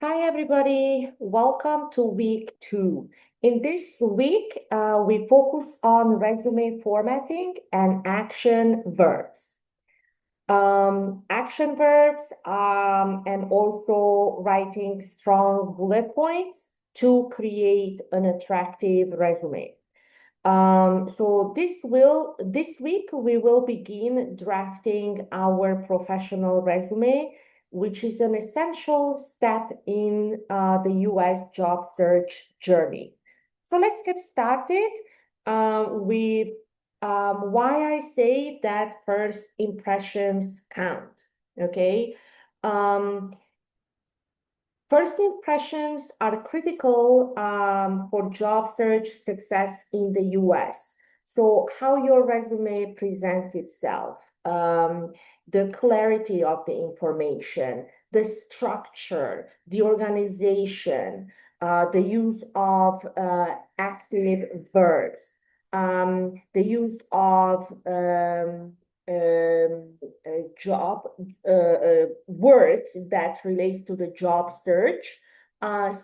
Hi, everybody. Welcome to week 2. In this week, we focus on resume formatting and action verbs. Action verbs and also writing strong bullet points to create an attractive resume. So this week we will begin drafting our professional resume, which is an essential step in the US job search journey. So let's get started with why I say that first impressions count. Okay. Um, First impressions are critical for job search success in the US. So, how your resume presents itself, the clarity of the information, the structure, the organization, the use of active verbs, the use of job words that relates to the job search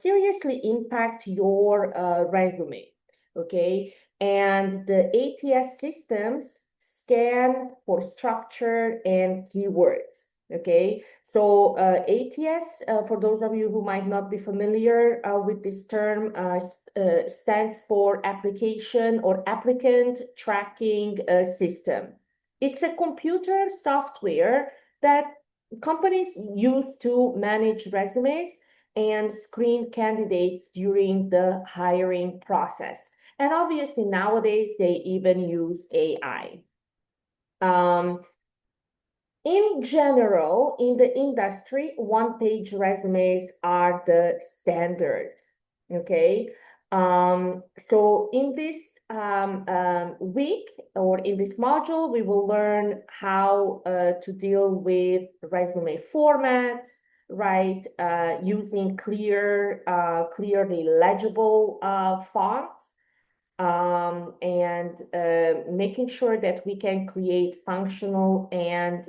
seriously impact your resume. Okay, and the ATS systems scan for structure and keywords. Okay, so ATS, for those of you who might not be familiar with this term, stands for application or applicant tracking system. It's a computer software that companies use to manage resumes and screen candidates during the hiring process. And obviously, nowadays, they even use AI. In general, in the industry, one-page resumes are the standard. Okay. So in this week or in this module, we will learn how to deal with resume formats, right? Using clearly legible fonts, and making sure that we can create functional and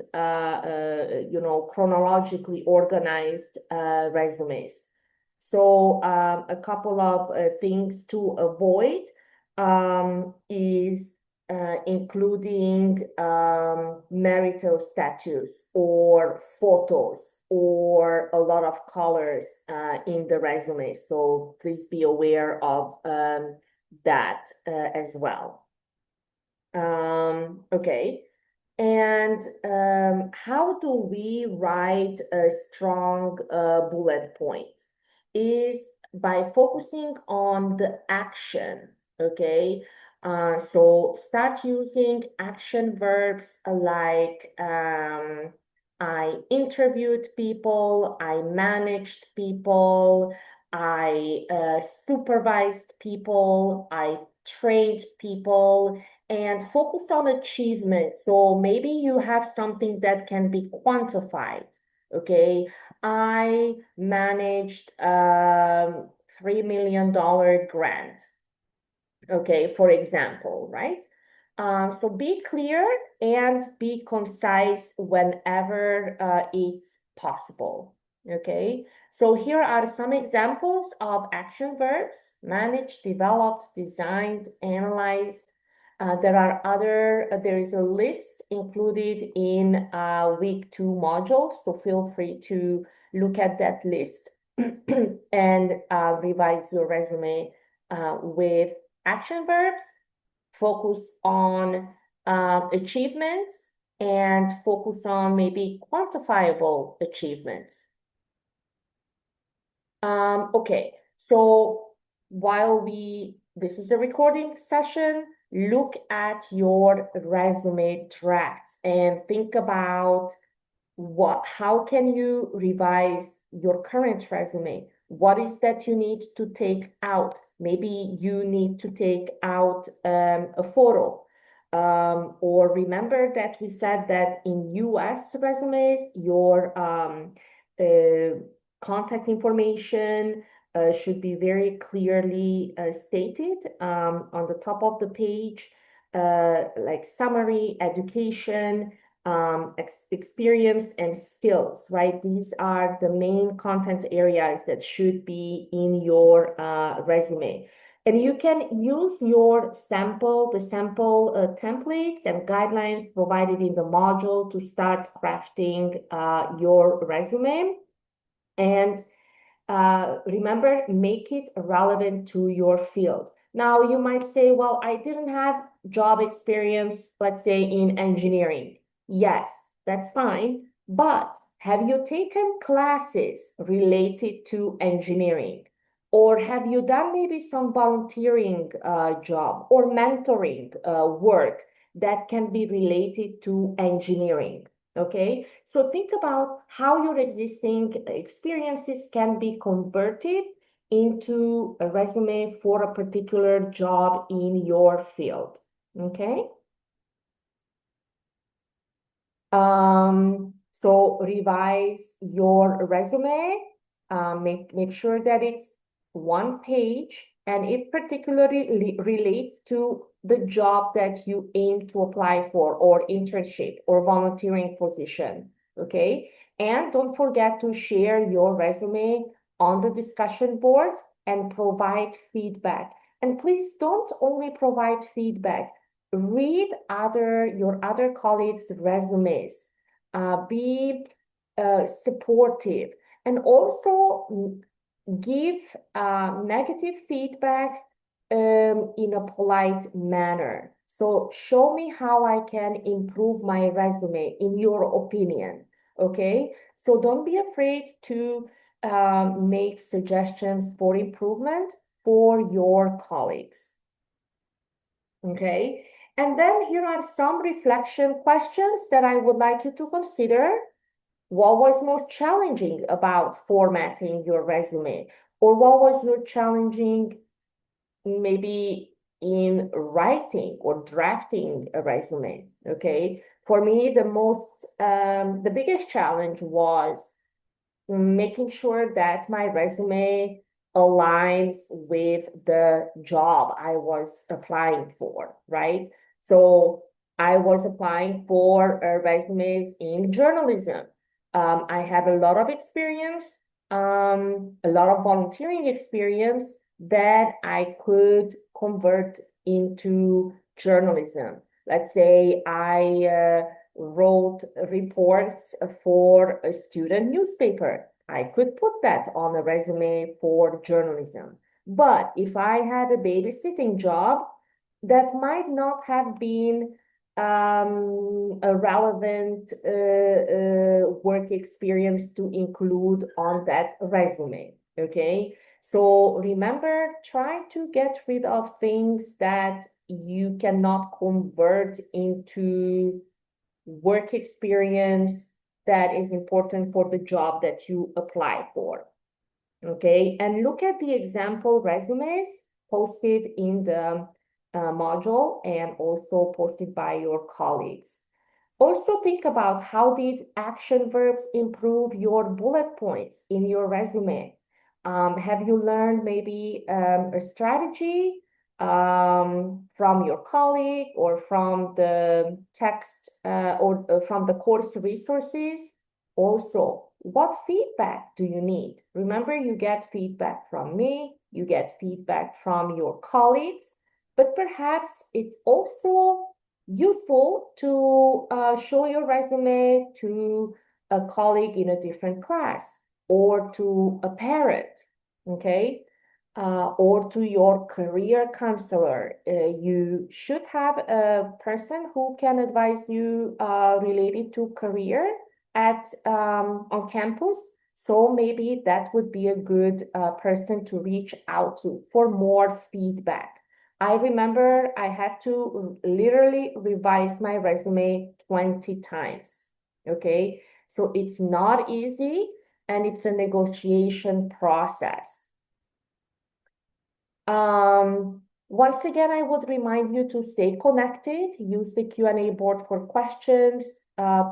chronologically organized resumes. So a couple of things to avoid is including marital status or photos or a lot of colors in the resume. So please be aware of that as well. Okay. And how do we write a strong bullet point? Is by focusing on the action. Okay. So start using action verbs like I interviewed people, I managed people, I supervised people, I trained people, and focus on achievement. So maybe you have something that can be quantified. Okay, I managed $3 million grant. Okay, for example, right? So be clear and be concise whenever it's possible. Okay, so here are some examples of action verbs: managed, developed, designed, analyzed. There is a list included in week 2 module, so feel free to look at that list and revise your resume with action verbs, focus on achievements, and focus on maybe quantifiable achievements. Okay, so this is a recording session, look at your resume drafts and think about how can you revise your current resume? What is that you need to take out? Maybe you need to take out a photo. Or remember that we said that in US resumes, your contact information should be very clearly stated on the top of the page, like summary, education, experience and skills, right? These are the main content areas that should be in your resume. And you can use the sample templates and guidelines provided in the module to start crafting your resume. And remember, make it relevant to your field. Now, you might say, well, I didn't have job experience, let's say in engineering. Yes, that's fine. But have you taken classes related to engineering? Or have you done maybe some volunteering job or mentoring work that can be related to engineering? Okay, so think about how your existing experiences can be converted into a resume for a particular job in your field. Okay. So revise your resume, make sure that it's one page and it particularly relates to the job that you aim to apply for, or internship or volunteering position. Okay. And don't forget to share your resume on the discussion board and provide feedback. And please don't only provide feedback, read your other colleagues' resumes, be supportive, and also give negative feedback in a polite manner. So show me how I can improve my resume in your opinion. Okay, so don't be afraid to make suggestions for improvement for your colleagues. Okay. And then here are some reflection questions that I would like you to consider. What was most challenging about formatting your resume? Or what was your challenging maybe in writing or drafting a resume? Okay. For me, the biggest challenge was making sure that my resume aligns with the job I was applying for, right? So I was applying for resumes in journalism. I have a lot of experience, a lot of volunteering experience that I could convert into journalism. Let's say I wrote reports for a student newspaper. I could put that on a resume for journalism. But if I had a babysitting job, that might not have been a relevant work experience to include on that resume. Okay. So remember, try to get rid of things that you cannot convert into work experience that is important for the job that you apply for. Okay, and look at the example resumes posted in the module and also posted by your colleagues. Also think about how did action verbs improve your bullet points in your resume. Have you learned maybe a strategy from your colleague or from the text or from the course resources? Also, what feedback do you need? Remember, you get feedback from me, you get feedback from your colleagues, but perhaps it's also useful to show your resume to a colleague in a different class or to a parent, okay? Or to your career counselor. You should have a person who can advise you related to career at on campus. So maybe that would be a good person to reach out to for more feedback. I remember I had to literally revise my resume 20 times. Okay, so it's not easy and it's a negotiation process. Once again, I would remind you to stay connected, use the Q&A board for questions.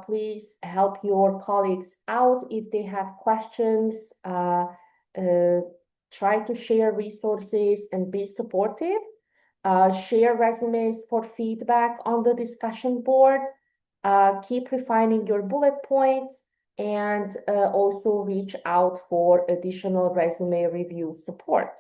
Please help your colleagues out if they have questions. Try to share resources and be supportive. Share resumes for feedback on the discussion board. keep refining your bullet points, and also reach out for additional resume review support.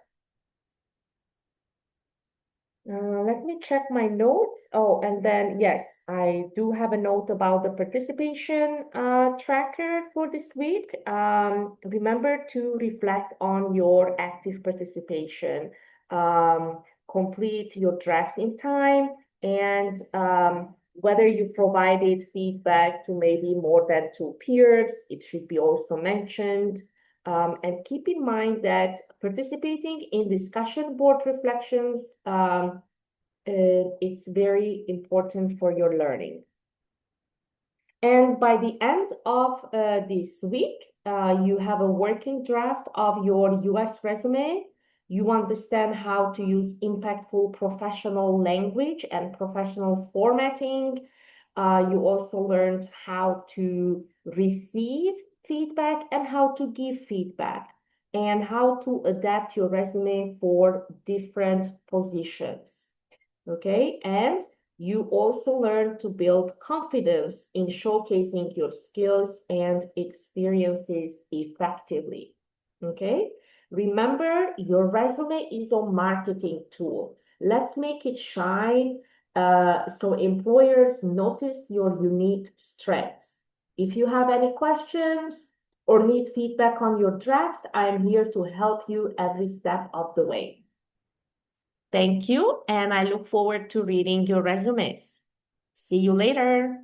Let me check my notes. Oh, and then yes, I do have a note about the participation tracker for this week. Remember to reflect on your active participation. Complete your draft in time, and whether you provided feedback to maybe more than 2 peers, it should be also mentioned. And keep in mind that participating in discussion board reflections, it's very important for your learning. And by the end of this week, you have a working draft of your US resume. You understand how to use impactful professional language and professional formatting. You also learned how to receive feedback and how to give feedback, and how to adapt your resume for different positions. Okay, and you also learn to build confidence in showcasing your skills and experiences effectively. Okay, remember, your resume is a marketing tool. Let's make it shine so employers notice your unique strengths. If you have any questions or need feedback on your draft, I am here to help you every step of the way. Thank you, and I look forward to reading your resumes. See you later.